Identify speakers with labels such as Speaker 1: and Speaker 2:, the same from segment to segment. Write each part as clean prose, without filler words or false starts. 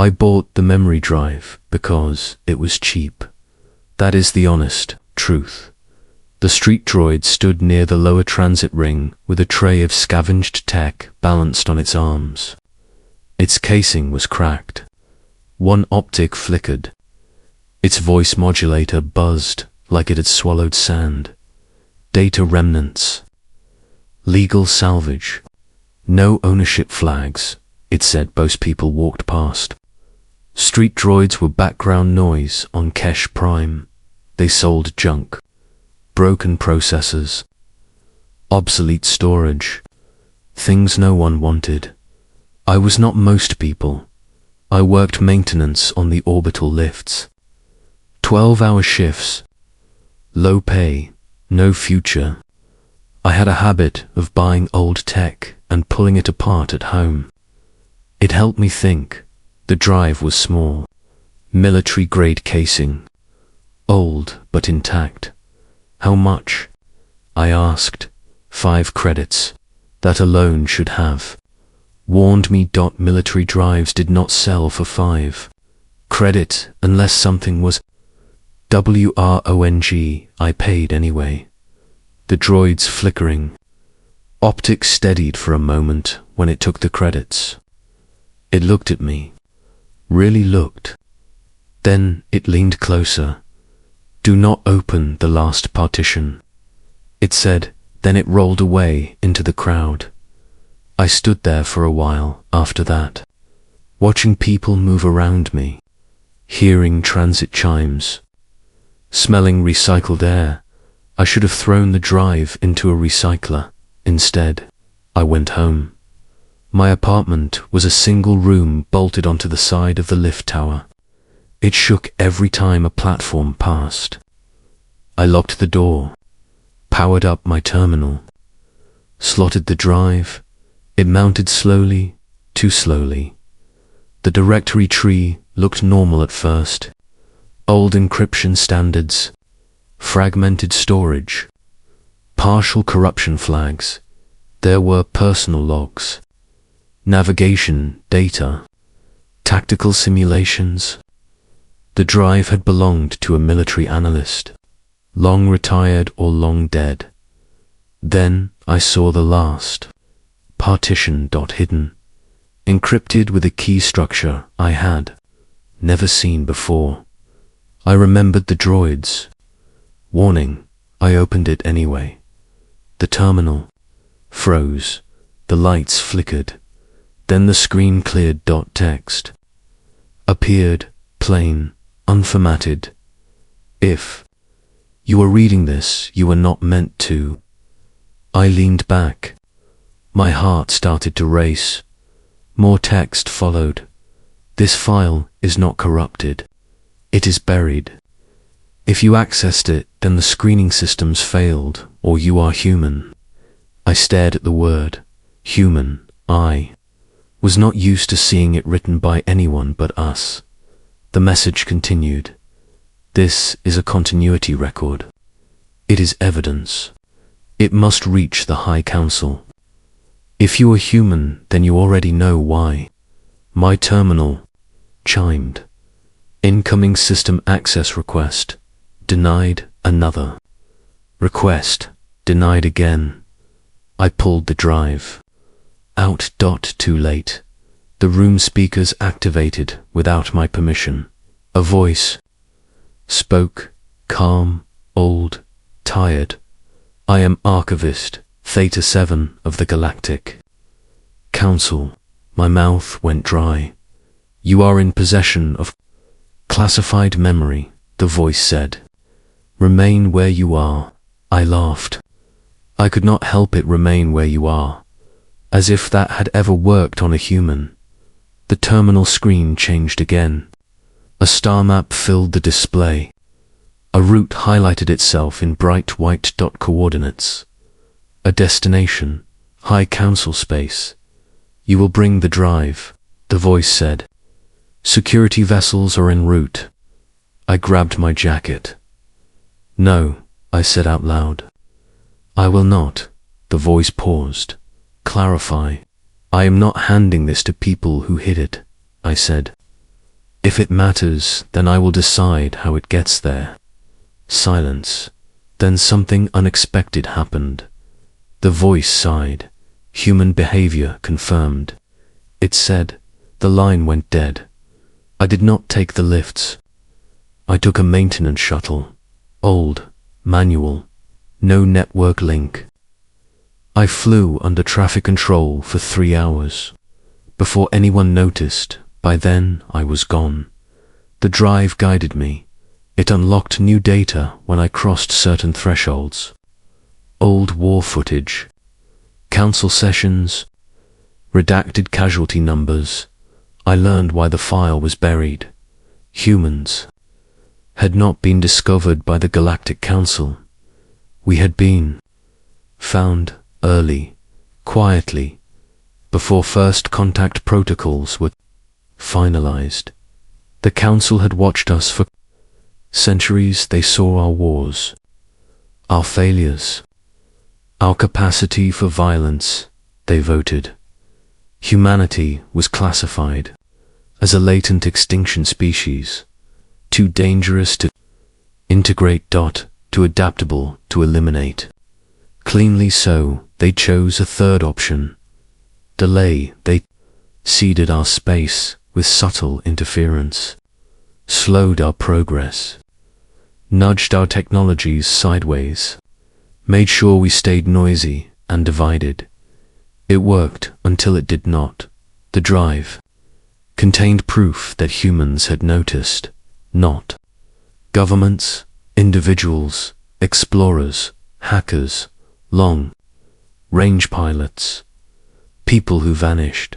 Speaker 1: I bought the memory drive because it was cheap. That is the honest truth. The street droid stood near the lower transit ring with a tray of scavenged tech balanced on its arms. Its casing was cracked. One optic flickered. Its voice modulator buzzed like it had swallowed sand. Data remnants. Legal salvage. No ownership flags, it said. Most people walked past. Street droids were background noise on Kesh Prime. They sold junk. Broken processors. Obsolete storage. Things no one wanted. I was not most people. I worked maintenance on the orbital lifts. 12-hour shifts. Low pay, no future. I had a habit of buying old tech and pulling it apart at home. It helped me think. The drive was small. Military-grade casing. Old but intact. How much? I asked. 5 credits. That alone should have. Warned me. Military drives did not sell for 5 credit unless something was wrong. I paid anyway. The droid's flickering. Optics steadied for a moment when it took the credits. It looked at me. Really looked. Then it leaned closer. Do not open the last partition, it said. Then it rolled away into the crowd. I stood there for a while after that, watching people move around me, hearing transit chimes, smelling recycled air. I should have thrown the drive into a recycler. Instead, I went home. My apartment was a single room bolted onto the side of the lift tower. It shook every time a platform passed. I locked the door, powered up my terminal, slotted the drive. It mounted slowly, too slowly. The directory tree looked normal at first. Old encryption standards, fragmented storage, partial corruption flags. There were personal logs, navigation data, tactical simulations. The drive had belonged to a military analyst, long retired or long dead. Then I saw the last partition. Hidden, encrypted with a key structure I had never seen before. I remembered the droids. Warning, I opened it anyway. The terminal froze. The lights flickered. Then the screen cleared. Text appeared, plain, unformatted. If you are reading this, you are not meant to. I leaned back. My heart started to race. More text followed. This file is not corrupted. It is buried. If you accessed it, then the screening systems failed, or you are human. I stared at the word, human. I was not used to seeing it written by anyone but us. The message continued. This is a continuity record. It is evidence. It must reach the High Council. If you are human, then you already know why. My terminal chimed. Incoming system access request. Denied. Another request. Denied again. I pulled the drive out. Too late. The room speakers activated without my permission. A voice spoke, calm, old, tired. I am Archivist, Theta 7 of the Galactic Council. My mouth went dry. You are in possession of classified memory, the voice said. Remain where you are. I laughed. I could not help it. Remain where you are. As if that had ever worked on a human. The terminal screen changed again. A star map filled the display. A route highlighted itself in bright white coordinates. A destination, High Council space. You will bring the drive, the voice said. Security vessels are en route. I grabbed my jacket. No, I said out loud. I will not. The voice paused. Clarify. I am not handing this to people who hid it, I said. If it matters, then I will decide how it gets there. Silence. Then something unexpected happened. The voice sighed. Human behavior confirmed. It said, the line went dead. I did not take the lifts. I took a maintenance shuttle. Old, manual, no network link. I flew under traffic control for 3 hours. Before anyone noticed, by then I was gone. The drive guided me. It unlocked new data when I crossed certain thresholds. Old war footage, council sessions, redacted casualty numbers. I learned why the file was buried. Humans had not been discovered by the Galactic Council. We had been found early, quietly, before first contact protocols were finalized. The Council had watched us for centuries. They saw our wars, our failures, our capacity for violence. They voted. Humanity was classified as a latent extinction species, too dangerous to integrate. Too adaptable to eliminate. Cleanly so, they chose a third option. Delay. They ceded our space with subtle interference, slowed our progress, nudged our technologies sideways, made sure we stayed noisy and divided. It worked until it did not. The drive contained proof that humans had noticed, not governments, individuals, explorers, hackers, long-range pilots, people who vanished,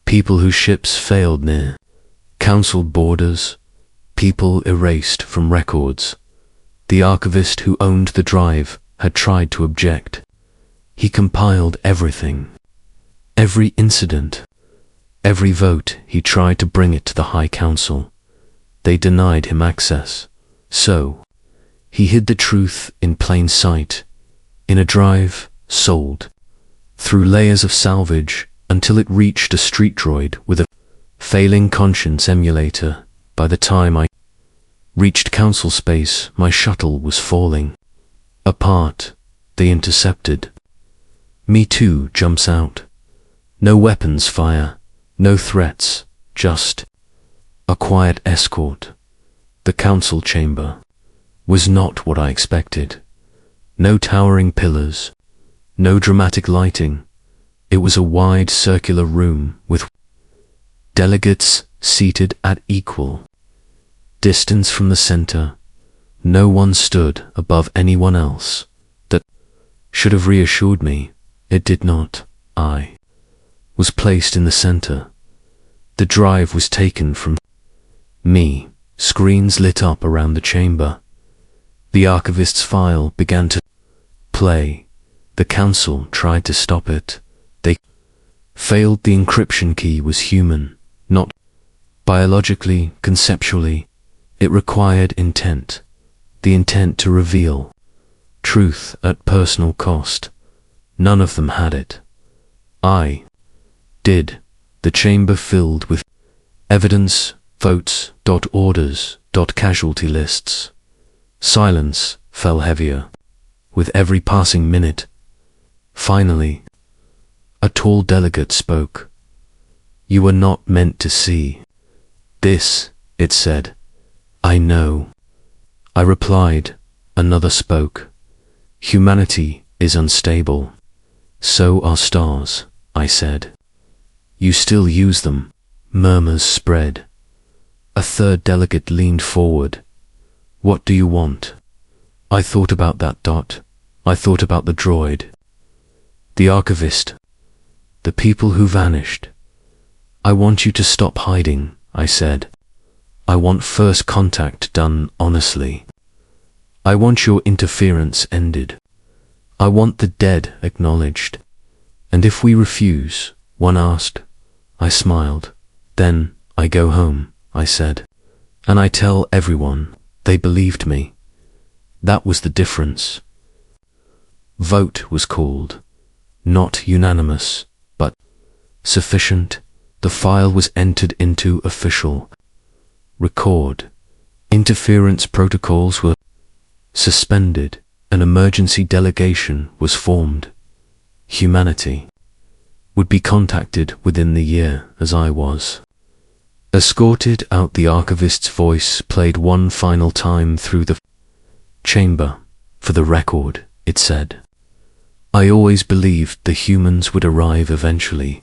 Speaker 1: people whose ships failed near council borders, people erased from records. The archivist who owned the drive had tried to object. He compiled everything, every incident, every vote. He tried to bring it to the High Council. They denied him access. So, he hid the truth in plain sight, in a drive, sold, through layers of salvage, until it reached a street droid with a failing conscience emulator. By the time I reached council space, my shuttle was falling apart. They intercepted. Me too jumps out. No weapons fire, no threats, just a quiet escort. The council chamber was not what I expected. No towering pillars, no dramatic lighting. It was a wide circular room with delegates seated at equal distance from the center. No one stood above anyone else. That should have reassured me. It did not. I was placed in the center. The drive was taken from me. Screens lit up around the chamber. The archivist's file began to play. The council tried to stop it. They failed. The encryption key was human, not biologically, conceptually. It required intent, the intent to reveal truth at personal cost. None of them had it. I did. The chamber filled with evidence, votes, orders, casualty lists. Silence fell heavier with every passing minute. Finally, a tall delegate spoke. You were not meant to see this, it said. I know. I replied. Another spoke. Humanity is unstable. So are stars, I said. You still use them. Murmurs spread. A third delegate leaned forward. What do you want? I thought about that. I thought about the droid. The archivist. The people who vanished. I want you to stop hiding, I said. I want first contact done honestly. I want your interference ended. I want the dead acknowledged. And if we refuse, one asked. I smiled. Then I go home, I said. And I tell everyone. They believed me. That was the difference. Vote was called. Not unanimous, but sufficient. The file was entered into official record. Interference protocols were suspended. An emergency delegation was formed. Humanity would be contacted within the year, as I was. Escorted out, the archivist's voice played one final time through the chamber. For the record, it said, I always believed the humans would arrive eventually.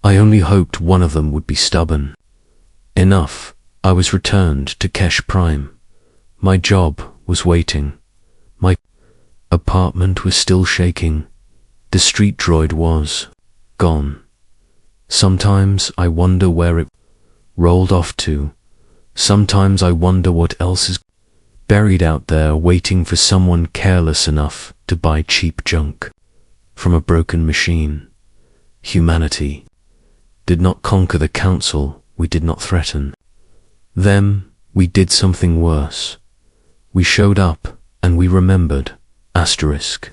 Speaker 1: I only hoped one of them would be stubborn enough. I was returned to Kesh Prime. My job was waiting. My apartment was still shaking. The street droid was gone. Sometimes I wonder where it rolled off to. Sometimes I wonder what else is buried out there waiting for someone careless enough to buy cheap junk from a broken machine. Humanity did not conquer the council we did not threaten. Then we did something worse. We showed up and we remembered. Asterisk.